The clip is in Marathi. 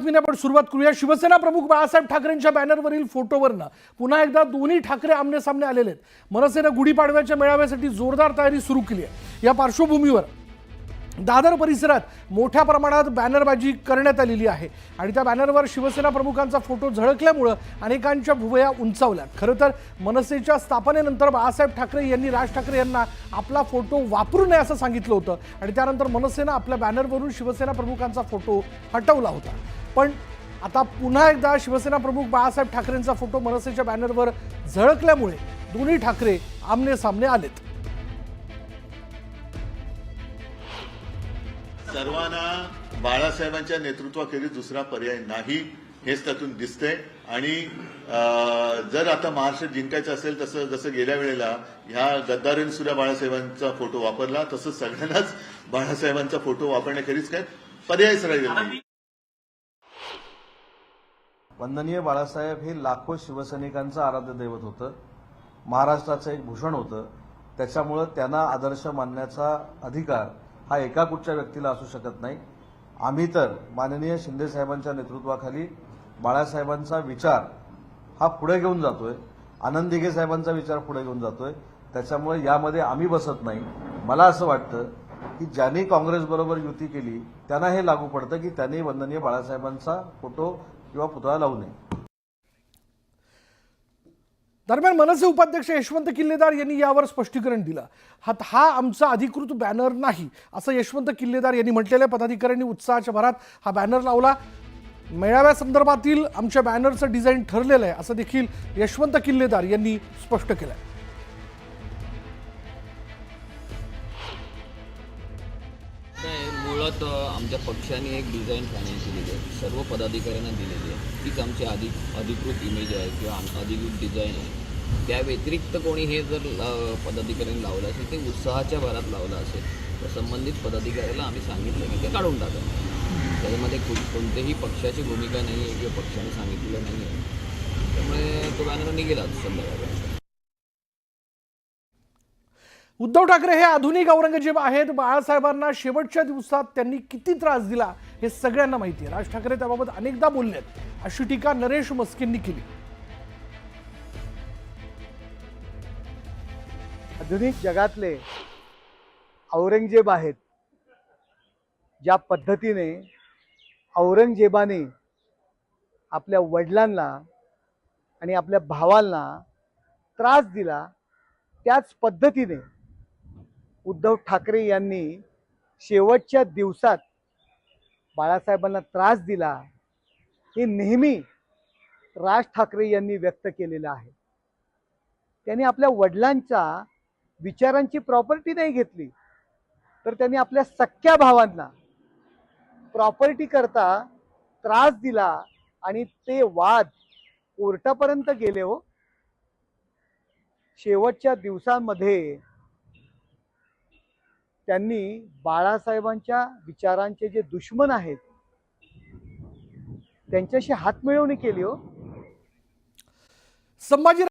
बातमीने आपण सुरुवात करूया। शिवसेना प्रमुख बाळासाहेब ठाकरेंच्या बॅनरवरील फोटोवरनं पुन्हा एकदा दोन्ही ठाकरे आमने सामने आलेले आहेत। मनसेने गुढीपाडव्याच्या मेळाव्यासाठी जोरदार तयारी सुरू केली आहे। या पार्श्वभूमीवर दादर परिसरात मोठ्या प्रमाणात बॅनरबाजी करण्यात आलेली आहे आणि त्या बॅनरवर शिवसेना प्रमुखांचा फोटो झळकल्यामुळे अनेकांच्या भुवया उंचावल्या। खरं तर मनसेच्या स्थापनेनंतर बाळासाहेब ठाकरे यांनी राज ठाकरे यांना आपला फोटो वापरू नये असं सांगितलं होतं आणि त्यानंतर मनसेनं आपल्या बॅनरवरून शिवसेना प्रमुखांचा फोटो हटवला होता। पण आता पुन्हा एकदा शिवसेना प्रमुख बाळासाहेब ठाकरेंचा फोटो मनसेच्या बॅनरवर झळकल्यामुळे दोन्ही ठाकरे आमने सामने आलेत। सर्वांना बाळासाहेबांच्या नेतृत्वाखेरीज दुसरा पर्याय नाही हेच त्यातून दिसतंय। आणि जर आता महाराष्ट्र जिंकायचं असेल तसं जसं गेल्या वेळेला ह्या गद्दारीने सुद्धा बाळासाहेबांचा फोटो वापरला तसं सगळ्यांनाच बाळासाहेबांचा फोटो वापरण्याखेरीज काय पर्यायच राहिलेला नाही। वंदनीय बाळासाहेब हे लाखो शिवसैनिकांचं आराध्य दैवत होतं, महाराष्ट्राचं एक भूषण होतं। त्याच्यामुळे त्यांना आदर्श मानण्याचा अधिकार हा एका कुठच्या व्यक्तीला असू शकत नाही। आम्ही तर माननीय शिंदे साहेबांच्या नेतृत्वाखाली बाळासाहेबांचा विचार हा पुढे घेऊन जातोय, आनंद दिघे साहेबांचा विचार पुढे घेऊन जातोय। त्याच्यामुळे यामध्ये आम्ही बसत नाही। मला असं वाटतं की ज्यांनी काँग्रेसबरोबर युती केली त्यांना हे लागू पडतं की त्यांनी वंदनीय बाळासाहेबांचा फोटो किंवा पुतळा लावू नये। दरम्यान मनसे उपाध्यक्ष यशवंत किल्लेदार यांनी यावर स्पष्टीकरण दिलं। हा आमचा अधिकृत बॅनर नाही असं यशवंत किल्लेदार यांनी म्हटलेलं आहे। पदाधिकाऱ्यांनी उत्साहाच्या भरात हा बॅनर लावला। मेळाव्यासंदर्भातील आमच्या बॅनरचं डिझाईन ठरलेलं आहे असं देखील यशवंत किल्लेदार यांनी स्पष्ट केलं। मुळात आमच्या पक्षाने एक डिझाईन फायनल केलेली आहे, सर्व पदाधिकाऱ्यांना दिलेली आहे। तीच आमची अधिकृत इमेज आहे किंवा अधिकृत डिझाईन आहे। त्या व्यतिरिक्त कोणी हे जर पदाधिकाऱ्यांनी लावलं असेल ते उत्साहाच्या भरात लावलं असेल तर संबंधित पदाधिकाऱ्याला आम्ही सांगितलं की ते काढून टाका। त्याच्यामध्ये कोणतेही पक्षाची भूमिका नाही आहे किंवा पक्षाने सांगितलेलं नाही आहे, त्यामुळे तो बॅनर निघेला संदर्भात। उद्धव ठाकरे हे आधुनिक औरंगजेब आहेत। बाळासाहेबांना शेवटच्या दिवसात त्यांनी किती त्रास दिला हे सगळ्यांना माहिती आहे। राज ठाकरे त्याबाबत अनेकदा बोललेत अशी टीका नरेश मस्केंनी केली। आधुनिक जगातले औरंगजेब आहेत। ज्या पद्धतीने औरंगजेबाने आपल्या वडिलांना आणि आपल्या भावांना त्रास दिला त्याच पद्धतीने उद्धव ठाकरे यांनी शेवटच्या दिवसात बाळासाहेबांना त्रास दिला हे नेहमी राज ठाकरे यांनी व्यक्त केलेलं आहे। त्यांनी आपल्या वडिलांच्या विचारांची प्रॉपर्टी नाही घेतली तर त्यांनी आपल्या सख्ख्या भावांना प्रॉपर्टी करता त्रास दिला आणि ते वाद कोर्टापर्यंत गेले। हो, शेवटच्या दिवसांमध्ये त्यांनी बाळासाहेबांच्या विचारांचे जे दुश्मन आहेत त्यांच्याशी हातमिळवणी केली। हो, संभाजी